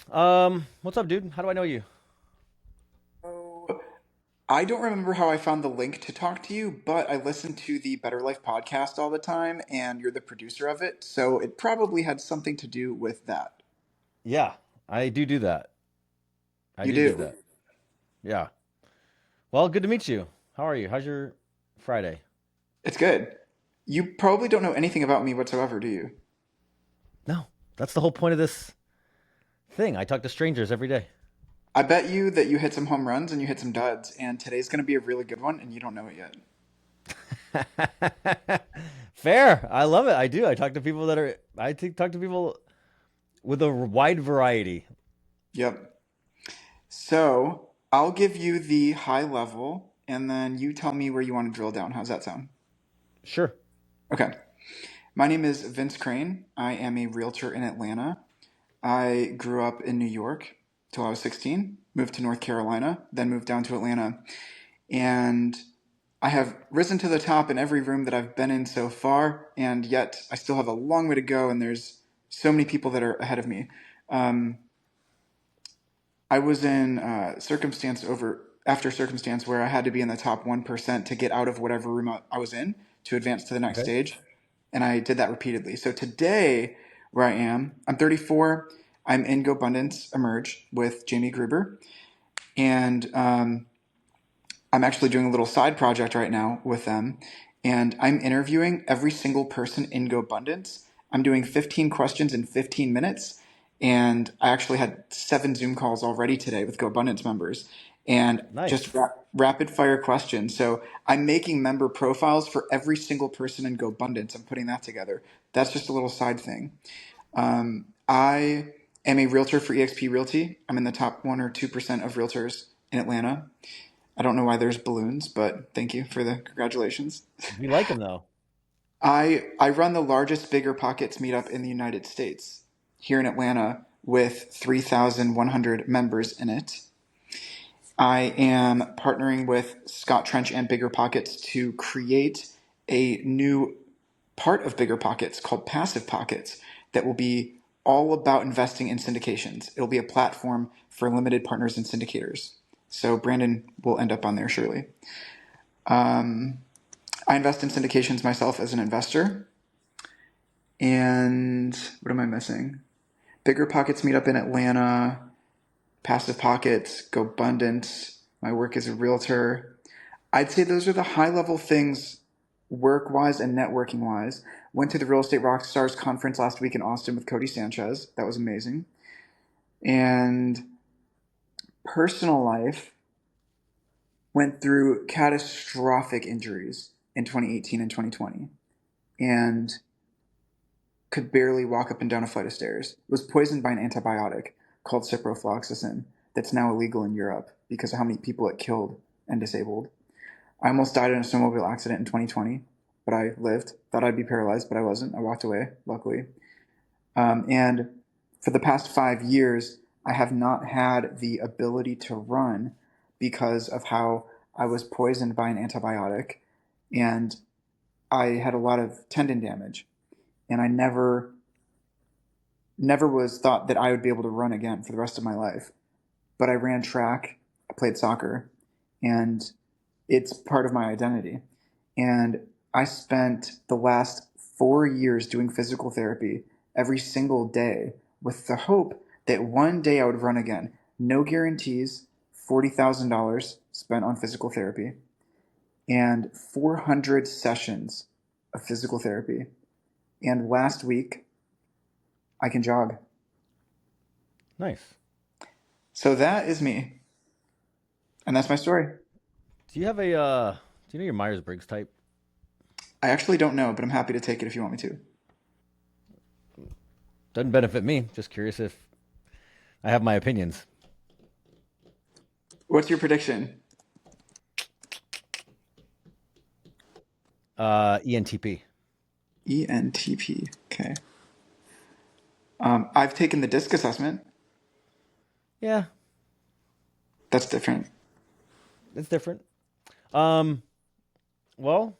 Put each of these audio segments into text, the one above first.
What's up, dude? How do I know you? So, I don't remember how I found the link to talk to you, but I listen to the Better Life podcast all the time, and you're the producer of it, so it probably had something to do with that. Yeah, I do that. I You do do. that. Yeah. Well, good to meet you. How are you? How's your Friday? It's good. You probably don't know anything about me whatsoever, do you? No, that's the whole point of this thing. I talk to strangers every day. I bet you that you hit some home runs and you hit some duds, and today's going to be a really good one, and you don't know it yet. Fair. I love it. I do. I talk to people that are. Talk to people with a wide variety. Yep. So, I'll give you the high level, and then you tell me where you want to drill down. How's that sound? Sure. Okay. My name is Vince Crane. I am a realtor in Atlanta. I grew up in New York till I was 16, moved to North Carolina, then moved down to Atlanta. And I have risen to the top in every room that I've been in so far, and yet I still have a long way to go, and there's so many people that are ahead of me. Um, I was in circumstance over after circumstance where I had to be in the top 1% to get out of whatever room I was in to advance to the next Okay. stage. And I did that repeatedly. So today, where I am, I'm 34. I'm in GoBundance Emerge with Jamie Gruber. And I'm actually doing a little side project right now with them. And I'm interviewing every single person in GoBundance. I'm doing 15 questions in 15 minutes. And I actually had 7 Zoom calls already today with GoBundance members and just Nice. rapid fire questions. So I'm making member profiles for every single person in GoBundance. I'm putting that together. That's just a little side thing. I am a realtor for eXp Realty. I'm in the top 1 or 2% of realtors in Atlanta. I don't know why there's balloons, but thank you for the congratulations. We like them though. I run the largest Bigger Pockets meetup in the United States here in Atlanta with 3,100 members in it. I am partnering with Scott Trench and Bigger Pockets to create a new part of Bigger Pockets called Passive Pockets that will be all about investing in syndications. It'll be a platform for limited partners and syndicators. So Brandon will end up on there surely. I invest in syndications myself as an investor. And what am I missing? Bigger Pockets meet up in Atlanta, Passive Pockets, Go Abundant. My work as a realtor. I'd say those are the high level things work wise and networking wise. Went to the Real Estate Rockstars conference last week in Austin with Cody Sanchez. That was amazing. And personal life went through catastrophic injuries in 2018 and 2020 and could barely walk up and down a flight of stairs. Was poisoned by an antibiotic called ciprofloxacin that's now illegal in Europe because of how many people it killed and disabled. I almost died in a snowmobile accident in 2020, but I lived. Thought I'd be paralyzed, but I wasn't. I walked away, luckily. And for the past 5 years, I have not had the ability to run because of how I was poisoned by an antibiotic and I had a lot of tendon damage. And I never was thought that I would be able to run again for the rest of my life. But I ran track, I played soccer, and it's part of my identity. And I spent the last 4 years doing physical therapy every single day with the hope that one day I would run again. No guarantees, $40,000 spent on physical therapy, and 400 sessions of physical therapy. And last week, I can jog. Nice. So that is me. And that's my story. Do you have a do you know your Myers Briggs type? I actually don't know, but I'm happy to take it if you want me to. Doesn't benefit me. Just curious if I have my opinions. What's your prediction? ENTP. ENTP. Okay. I've taken the DISC assessment. Yeah, That's different. it's different. Um, well,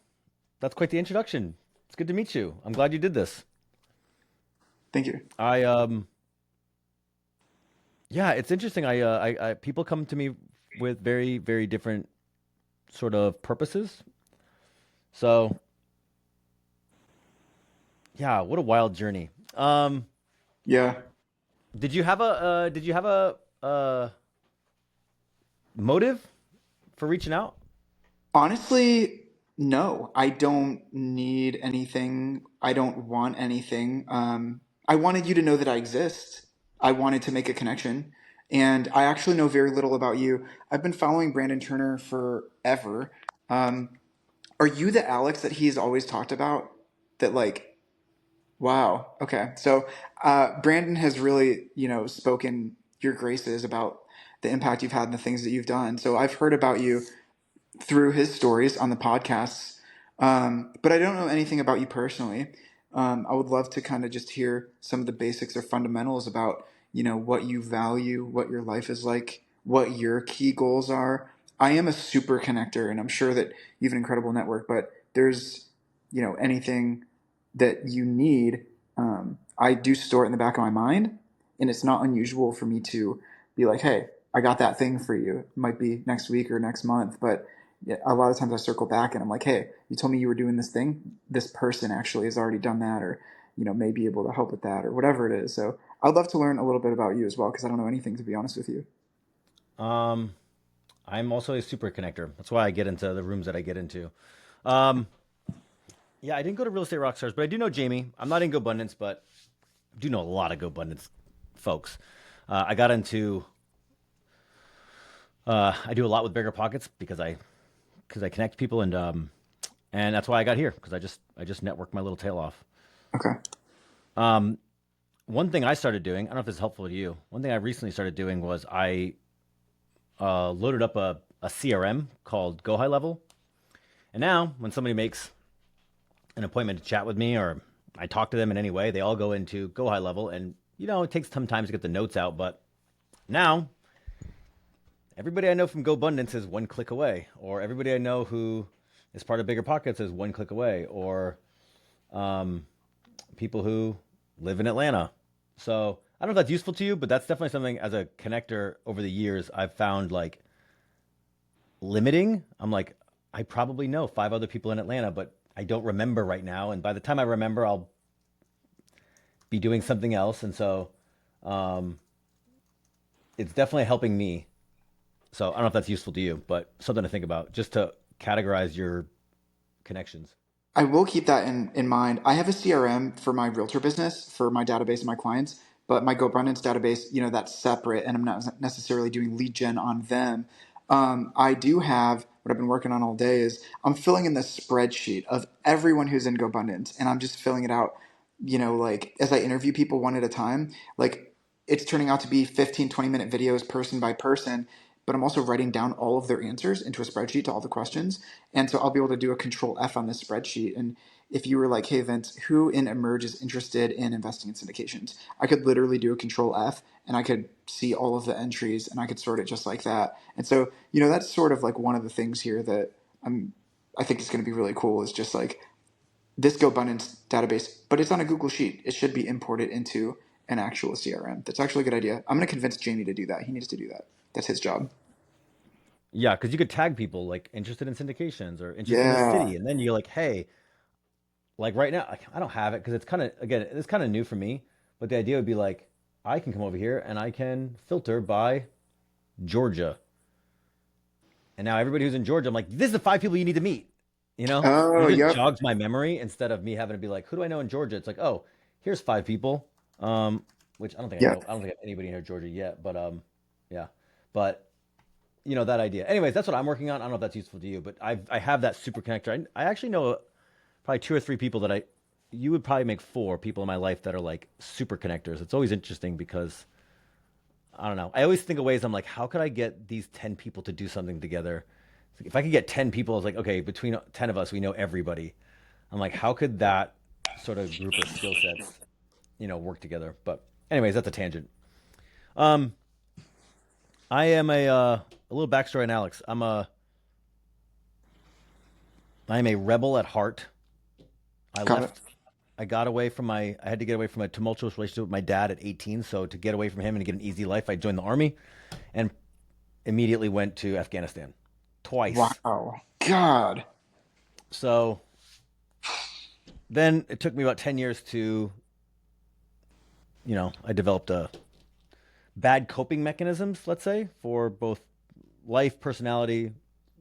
that's quite the introduction. It's good to meet you. I'm glad you did this. Thank you. I Yeah, it's interesting. I people come to me with very, very different sort of purposes. So yeah, what a wild journey. Yeah. Did you have a motive for reaching out? Honestly, no, I don't need anything. I don't want anything. I wanted you to know that I exist. I wanted to make a connection. And I actually know very little about you. I've been following Brandon Turner forever. Um, are you the Alex that he's always talked about? That like, wow. Okay. So Brandon has really, spoken your graces about the impact you've had and the things that you've done. So I've heard about you through his stories on the podcasts. But I don't know anything about you personally. I would love to kind of just hear some of the basics or fundamentals about, what you value, what your life is like, what your key goals are. I am a super connector, and I'm sure that you have an incredible network, but there's, anything that you need, I do store it in the back of my mind. And it's not unusual for me to be like, hey, I got that thing for you. It might be next week or next month, but yeah, a lot of times I circle back and I'm like, hey, you told me you were doing this thing. This person actually has already done that, or may be able to help with that, or whatever it is. So I'd love to learn a little bit about you as well because I don't know anything, to be honest with you. Um, I'm also a super connector. That's why I get into the rooms that I get into. Um, yeah, I didn't go to Real Estate Rockstars, but I do know Jamie. I'm not in GoBundance, but I do know a lot of GoBundance folks. I got into. I do a lot with Bigger Pockets because I connect people and that's why I got here because I just network my little tail off. Okay. Um, one thing I started doing, I don't know if this is helpful to you. One thing I recently started doing was I loaded up a CRM called Go High Level, and now when somebody makes an appointment to chat with me or I talk to them in any way, they all go into Go High Level, and it takes some time to get the notes out, but now everybody I know from GoBundance is one click away, or everybody I know who is part of Bigger Pockets is one click away, or um, people who live in Atlanta. So I don't know if that's useful to you, but that's definitely something as a connector over the years I've found like limiting. I'm like, I probably know five other people in Atlanta, but I don't remember right now. And by the time I remember, I'll be doing something else. And so um, it's definitely helping me. So I don't know if that's useful to you, but something to think about just to categorize your connections. I will keep that in mind. I have a CRM for my realtor business, for my database and my clients, but my GoBundance database, that's separate, and I'm not necessarily doing lead gen on them. I do have what I've been working on all day is I'm filling in the spreadsheet of everyone who's in GoBundance, and I'm just filling it out, like as I interview people one at a time, like it's turning out to be 15, 20-minute videos person by person, but I'm also writing down all of their answers into a spreadsheet to all the questions. And so I'll be able to do a control F on this spreadsheet. And if you were like, hey, Vince, who in Emerge is interested in investing in syndications? I could literally do a control F and I could see all of the entries and I could sort it just like that. And so, that's sort of like one of the things here that I think is going to be really cool is just like this GoBundance database, but it's on a Google Sheet. It should be imported into an actual CRM. That's actually a good idea. I'm going to convince Jamie to do that. He needs to do that. That's his job. Yeah, because you could tag people like interested in syndications or interested in this Yeah. city, and then you're like, hey, like right now, like, I don't have it because it's kind of again, it's kind of new for me. But the idea would be like, I can come over here and I can filter by Georgia, and now everybody who's in Georgia, I'm like, this is the five people you need to meet. Oh, It just yep. jogs my memory instead of me having to be like, who do I know in Georgia? It's like, oh, here's five people, which I don't think I know. Yep. I don't think I have anybody in Georgia yet, but yeah, but that idea. Anyways, that's what I'm working on. I don't know if that's useful to you, but I have that super connector. I actually know probably two or three people that you would probably make four people in my life that are like super connectors. It's always interesting because I don't know. I always think of ways I'm like, how could I get these 10 people to do something together? If I could get 10 people, it's like, okay, between 10 of us, we know everybody. I'm like, how could that sort of group of skill sets, work together? But anyways, that's a tangent. Um, I am a little backstory on Alex. I am a rebel at heart. I Got it. left I had to get away from a tumultuous relationship with my dad at 18. So to get away from him and to get an easy life, I joined the army and immediately went to Afghanistan twice. Wow. God. So then it took me about 10 years to, I developed a bad coping mechanisms, let's say, for both life, personality,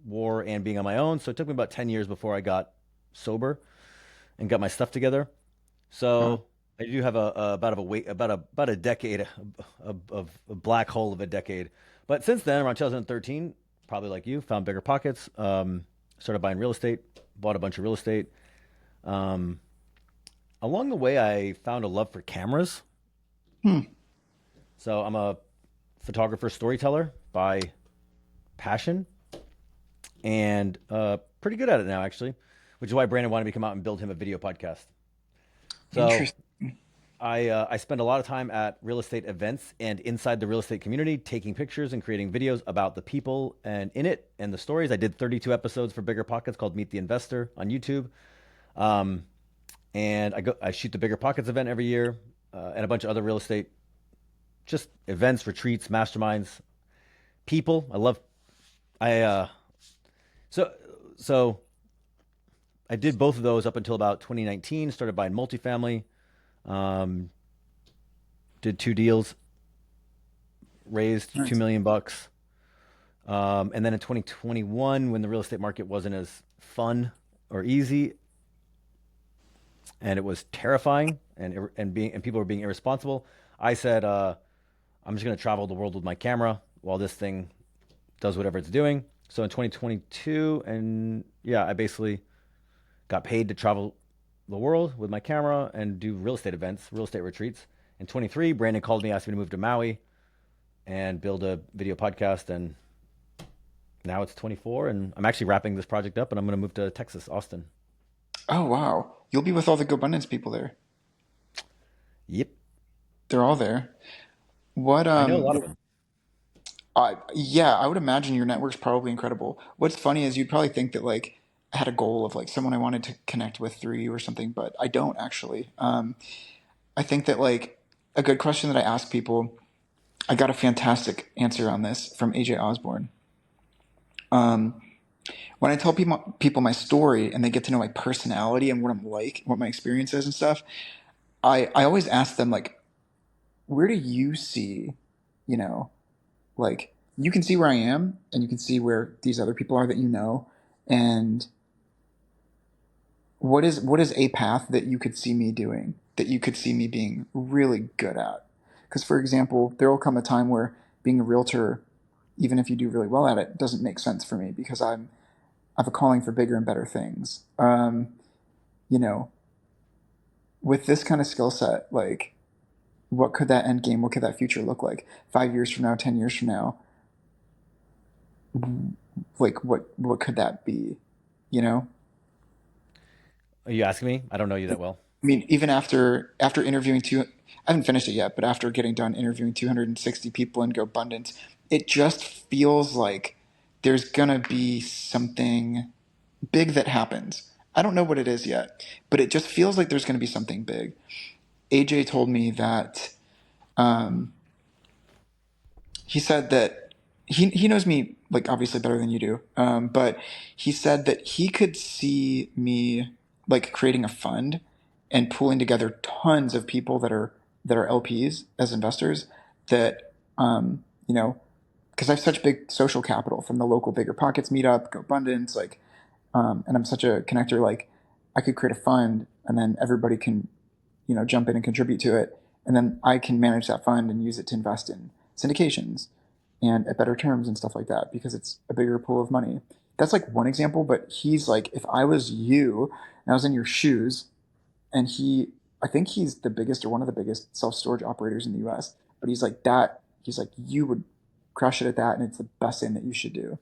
war, and being on my own. So it took me about 10 years before I got sober and got my stuff together. Oh, So I do have about a decade of a black hole of a decade. But since then, around 2013, probably like you, found bigger pockets. Started buying real estate, bought a bunch of real estate. Um, Along the way, I found a love for cameras. hmm. So I'm a photographer, storyteller by passion, and pretty good at it now, actually, which is why Brandon wanted me to come out and build him a video podcast. So Interesting. I spend a lot of time at real estate events and inside the real estate community, taking pictures and creating videos about the people and in it and the stories. I did 32 episodes for Bigger Pockets called Meet the Investor on YouTube, um, and I shoot the Bigger Pockets event every year, and a bunch of other real estate just events, retreats, masterminds, people. I so so I did both of those up until about 2019. Started buying multifamily. Um, did two deals, raised Nice. 2 million bucks. And then in 2021, when the real estate market wasn't as fun or easy, and it was terrifying, and people were being irresponsible, I said, I'm just going to travel the world with my camera while this thing does whatever it's doing. So in 2022, and yeah, I basically got paid to travel the world with my camera and do real estate events, real estate retreats. In 23, Brandon called me, asked me to move to Maui and build a video podcast. And now it's 24, and I'm actually wrapping this project up, and I'm going to move to Texas, Austin. Oh, wow. You'll be with all the GoBundance people there. Yep. They're all there. What, I know a lot of them. yeah, I would imagine your network's probably incredible. What's funny is you'd probably think that like I had a goal of like someone I wanted to connect with through you or something, but I don't actually. I think that like a good question that I ask people, I got a fantastic answer on this from AJ Osborne. When I tell people my story and they get to know my personality and what I'm like, what my experience is and stuff, I always ask them like, where do you see, you know, like you can see where I am and you can see where these other people are that you know, and what is a path that you could see me doing, that you could see me being really good at? Because for example, there will come a time where being a realtor, even if you do really well at it, doesn't make sense for me because I have a calling for bigger and better things. You know, with this kind of skill set, like what could that end game, what could that future look like 5 years from now, 10 years from now? Like what could that be? You know, Are you asking me? I don't know you that well. I mean, even after interviewing I haven't finished it yet, but after getting done interviewing 260 people in GoBundance, it just feels like there's gonna be something big that happens. I don't know what it is yet, but it just feels like there's gonna be something big. AJ told me that he said that he knows me like obviously better than you do, but he said that he could see me like creating a fund and pooling together tons of people that are LPs as investors that you know, because I have such big social capital from the local Bigger Pockets meetup, GoBundance, like, and I'm such a connector. Like, I could create a fund, and then everybody can, jump in and contribute to it, and then I can manage that fund and use it to invest in syndications and at better terms and stuff like that because it's a bigger pool of money. That's like one example, but he's like, if I was you and I was in your shoes, and I think he's the biggest or one of the biggest self storage operators in the U.S. But he's like that. He's like you would crush it at that, and it's the best thing that you should do.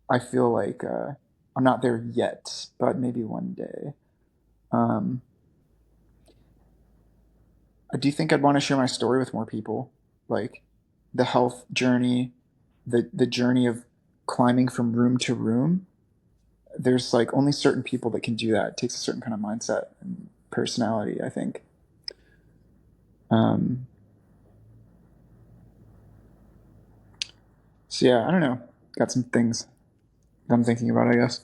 I feel like I'm not there yet, but maybe one day. Um, I do think I'd want to share my story with more people, like the health journey, the journey of climbing from room to room. There's like only certain people that can do that. It takes a certain kind of mindset, and personality, I think. Um, so yeah, I don't know. Got some things that I'm thinking about, I guess.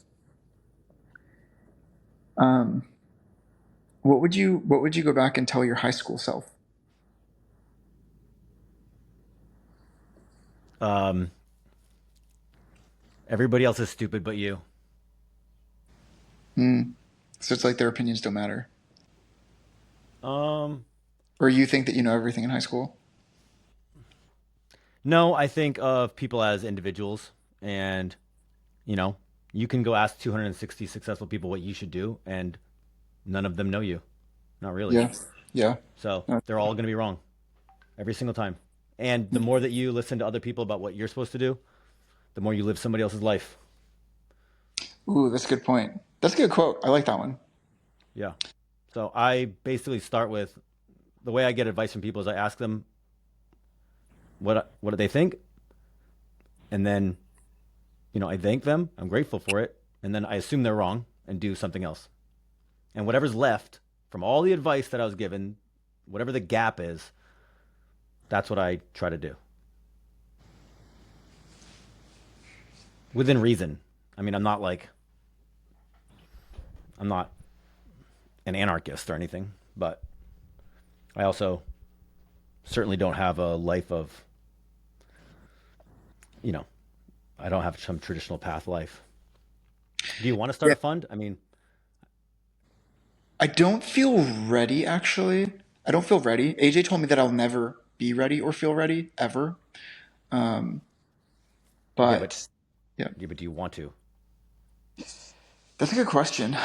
Um, what would you go back and tell your high school self? Um, Everybody else is stupid but you. Hmm. So it's like their opinions don't matter, Um, or you think that you know everything in high school. no, I think of people as individuals, and you know, you can go ask 260 successful people what you should do, and none of them know you. Not really. Yeah, yeah. So No. they're all going to be wrong every single time. And the more that you listen to other people about what you're supposed to do, the more you live somebody else's life. Ooh, that's a good point. That's a good quote. I like that one. Yeah. So I basically start with the way I get advice from people is I ask them what do they think, and then I thank them. I'm grateful for it, and then I assume they're wrong and do something else. And whatever's left from all the advice that I was given, whatever the gap is, that's what I try to do within reason. I mean, I'm not an anarchist or anything, but I also certainly don't have a life of, you know, I don't have some traditional path life. Do you want to start Yeah. a fund? I mean, I don't feel ready, actually. I don't feel ready. AJ told me that I'll never be ready or feel ready ever. Um, yeah, but but yeah, do you want to? that's a good question.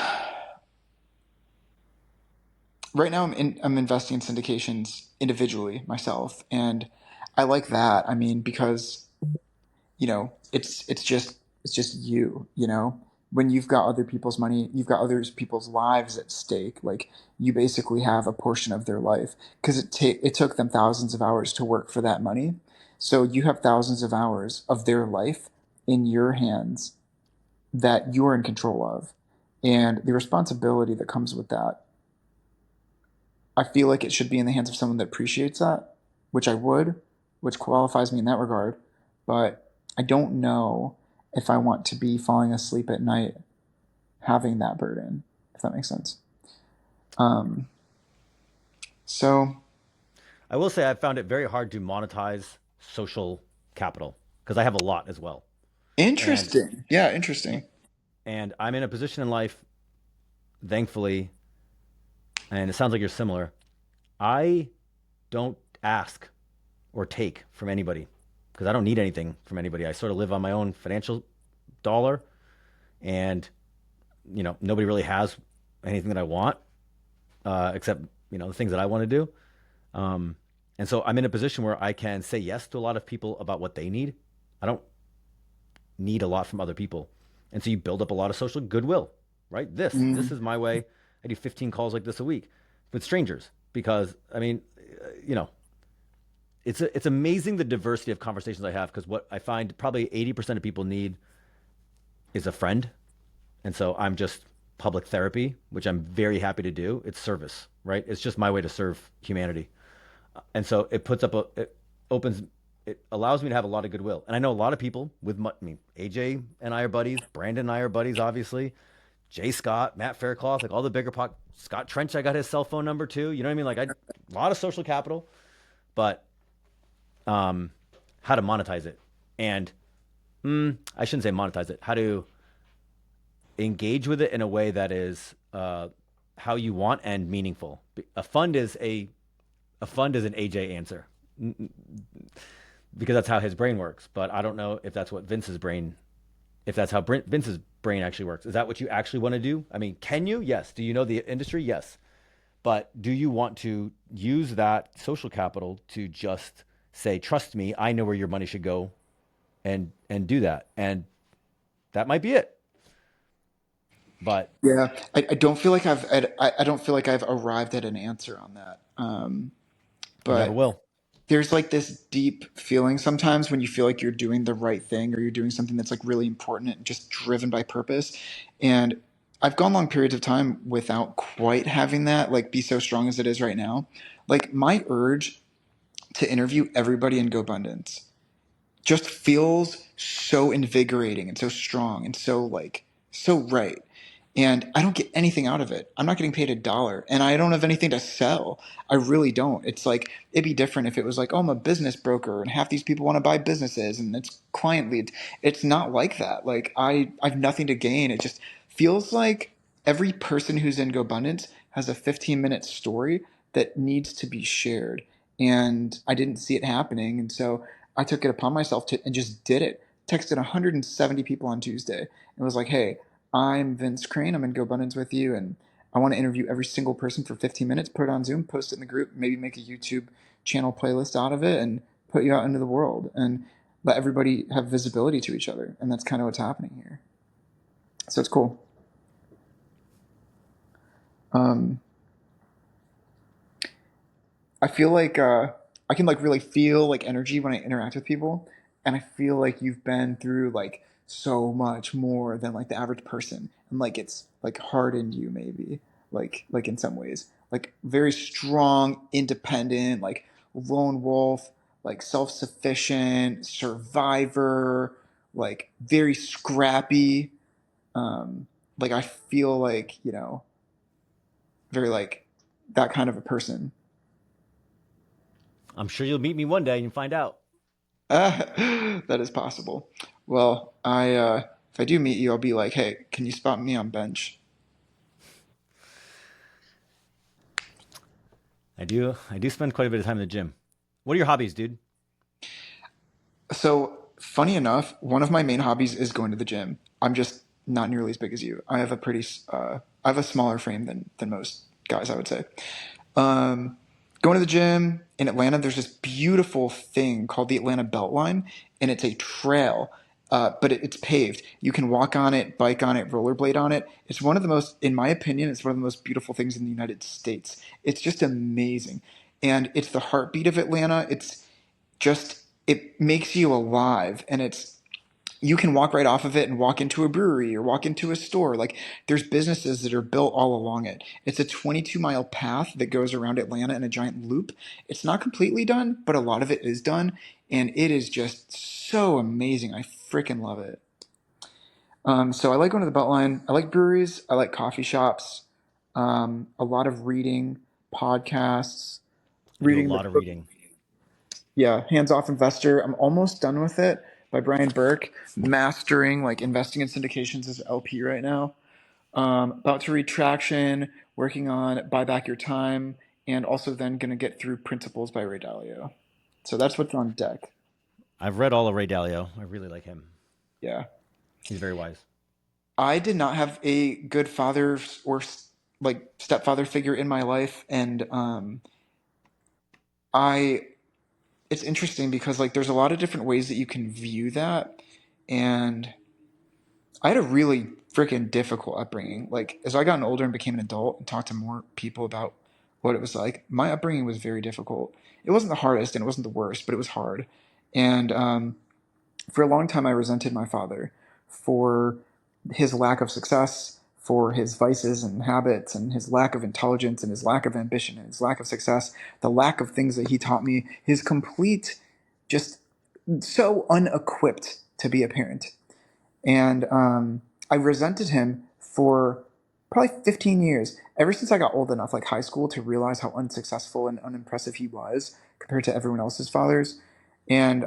Right now, I'm investing in syndications individually myself, and I like that. I mean, because it's just you. When you've got other people's money, you've got other people's lives at stake. Like, you basically have a portion of their life because it took them thousands of hours to work for that money. So you have thousands of hours of their life in your hands that you're in control of, and the responsibility that comes with that, I feel like it should be in the hands of someone that appreciates that, which I would, which qualifies me in that regard. But I don't know if I want to be falling asleep at night having that burden, if that makes sense. Um, so I will say I found it very hard to monetize social capital because I have a lot as well. And interesting. Yeah, interesting. and I'm in a position in life, thankfully, and it sounds like you're similar. I don't ask or take from anybody because I don't need anything from anybody. I sort of live on my own financial dollar, and nobody really has anything that I want except the things that I want to do. Um, and so I'm in a position where I can say yes to a lot of people about what they need. I don't need a lot from other people, and so you build up a lot of social goodwill. Right? This Mm, is my way. I do 15 calls like this a week with strangers because I mean, you know, it's amazing the diversity of conversations I have because what I find probably 80% of people need is a friend. And so I'm just public therapy, which I'm very happy to do. It's service, right? It's just my way to serve humanity. And so it opens, it allows me to have a lot of goodwill. And I know a lot of people I mean, AJ and I are buddies. Brandon and I are buddies, obviously. Jay Scott, Matt Faircloth, like all the bigger pot. Scott Trench, I got his cell phone number too. You know what I mean? A lot of social capital, but um, how to monetize it. And I shouldn't say monetize it. How to engage with it in a way that is how you want and meaningful. A fund is an AJ answer because that's how his brain works. But I don't know if that's what if that's how Vince's brain actually works. Is that what you actually want to do? I mean, can you? Yes. Do you know the industry? Yes. But do you want to use that social capital to just say, trust me, I know where your money should go and do that? And that might be it. But yeah, I don't feel like I don't feel like I've arrived at an answer on that. you never But will. there's like this deep feeling sometimes when you feel like you're doing the right thing or you're doing something that's like really important and just driven by purpose. And I've gone long periods of time without quite having that like be so strong as it is right now. Like my urge to interview everybody in GoBundance just feels so invigorating and so strong and so like so right. And I don't get anything out of it. I'm not getting paid a dollar and I don't have anything to sell. I really don't. It's like it'd be different if it was like, oh, I'm a business broker and half these people want to buy businesses and it's client leads. It's not like that. Like I have nothing to gain. It just feels like every person who's in GoBundance has a 15-minute story that needs to be shared. And I didn't see it happening. And so I took it upon myself to and just did it. Texted 170 people on Tuesday and was like, hey, I'm Vince Crane. I'm in GoBundance with you, and I want to interview every single person for 15 minutes, put it on Zoom, post it in the group, maybe make a YouTube channel playlist out of it, and put you out into the world and let everybody have visibility to each other. And that's kind of what's happening here. So it's cool. Um, I feel like I can like really feel like energy when I interact with people, and I feel like you've been through like so much more than like the average person, and like it's like hardened you maybe like in some ways like very strong, independent, like lone wolf, like self-sufficient survivor, like very scrappy. Like I feel like very like that kind of a person. I'm sure you'll meet me one day and find out. That is possible. Well, I if I do meet you, I'll be like, hey, can you spot me on bench? I do spend quite a bit of time in the gym. What are your hobbies, dude? So funny enough, one of my main hobbies is going to the gym. I'm just not nearly as big as you. I have a smaller frame than most guys, I would say. Um, Going to the gym in Atlanta, there's this beautiful thing called the Atlanta Beltline, and it's a trail, but it's paved. You can walk on it, bike on it, rollerblade on it. It's one of the most, in my opinion, it's one of the most beautiful things in the United States. It's just amazing, and it's the heartbeat of Atlanta. It's just it makes you alive, and it's you can walk right off of it and walk into a brewery or walk into a store. Like there's businesses that are built all along it. It's a 22-mile path that goes around Atlanta in a giant loop. It's not completely done, but a lot of it is done. And it is just so amazing. I freaking love it. So I like going to the Beltline. I like breweries. I like coffee shops. A lot of reading, podcasts, I do a reading the lot of book. reading. Yeah, Hands Off Investor. I'm almost done with it by Brian Burke. Mastering like investing in syndications as LP right now. About to read Traction, working on Buy Back Your Time, and also then going to get through Principles by Ray Dalio. So that's what's on deck. I've read all of Ray Dalio. I really like him. Yeah. He's very wise. I did not have a good father or like stepfather figure in my life, and I it's interesting because like there's a lot of different ways that you can view that, and I had a really freaking difficult upbringing. Like as I got older and became an adult and talked to more people about what it was like, my upbringing was very difficult. It wasn't the hardest and it wasn't the worst, but it was hard. And for a long time, I resented my father for his lack of success, for his vices and habits, and his lack of intelligence, and his lack of ambition, and his lack of success, the lack of things that he taught me, his complete, just so unequipped to be a parent. And I resented him for probably 15 years, ever since I got old enough, like high school, to realize how unsuccessful and unimpressive he was compared to everyone else's fathers. And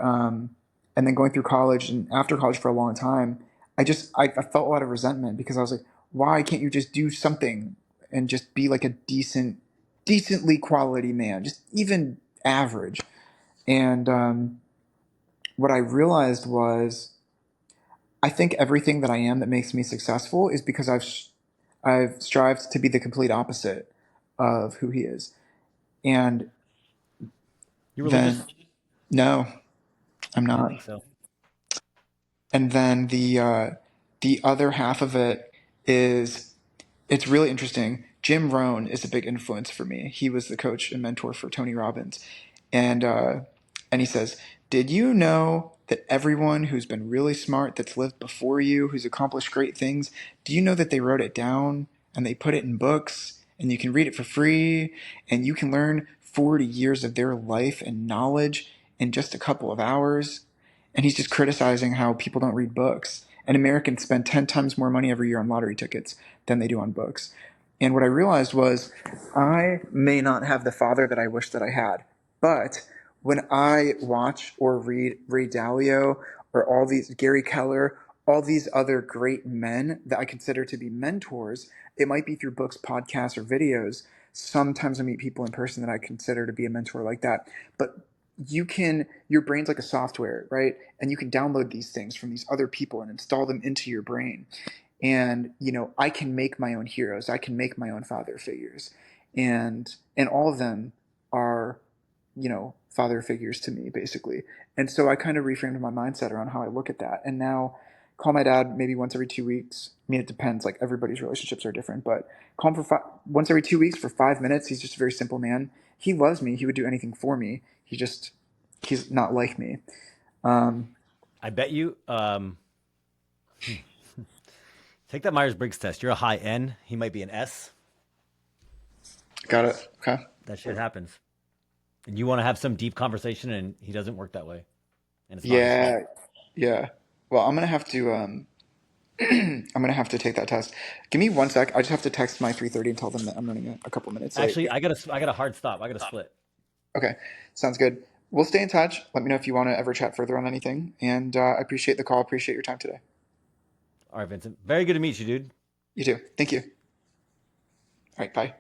and then going through college and after college for a long time, I felt a lot of resentment because I was like, why can't you just do something and just be like a decently quality man, just even average? And what I realized was I think everything that I am that makes me successful is because I've strived to be the complete opposite of who he is. And You then religious? no, I'm I didn't not. think so. And then the other half of it is it's really interesting. Jim Rohn is a big influence for me. He was the coach and mentor for Tony Robbins, and he says, "Did you know that everyone who's been really smart, that's lived before you, who's accomplished great things, do you know that they wrote it down and they put it in books and you can read it for free and you can learn 40 years of their life and knowledge in just a couple of hours? And he's just criticizing how people don't read books. And Americans spend 10 times more money every year on lottery tickets than they do on books. And what I realized was I may not have the father that I wish that I had, but when I watch or read Ray Dalio or all these Gary Keller, all these other great men that I consider to be mentors, it might be through books, podcasts, or videos. Sometimes I meet people in person that I consider to be a mentor like that. But your brain's like a software, right? And you can download these things from these other people and install them into your brain. And I can make my own heroes, I can make my own father figures, and all of them are father figures to me, basically. And so I kind of reframed my mindset around how I look at that, and now call my dad maybe once every 2 weeks. I mean, it depends, like everybody's relationships are different, but call him once every 2 weeks for 5 minutes. He's just a very simple man. He loves me, he would do anything for me. He's not like me. um, I bet you. Take that Myers Briggs test. You're a high N. He might be an S. got it. Okay. That shit happens. And you want to have some deep conversation, and he doesn't work that way. And it's not his fault. Yeah. Yeah. Well, I'm gonna have to take that test. Give me 1 sec. I just have to text my 3:30 and tell them that I'm running a couple minutes late. Actually, I got a hard stop. I got to split. Okay, sounds good. We'll stay in touch. Let me know if you want to ever chat further on anything. And I appreciate the call. Appreciate your time today. All right, Vincent. Very good to meet you, dude. You too. Thank you. All right. Bye.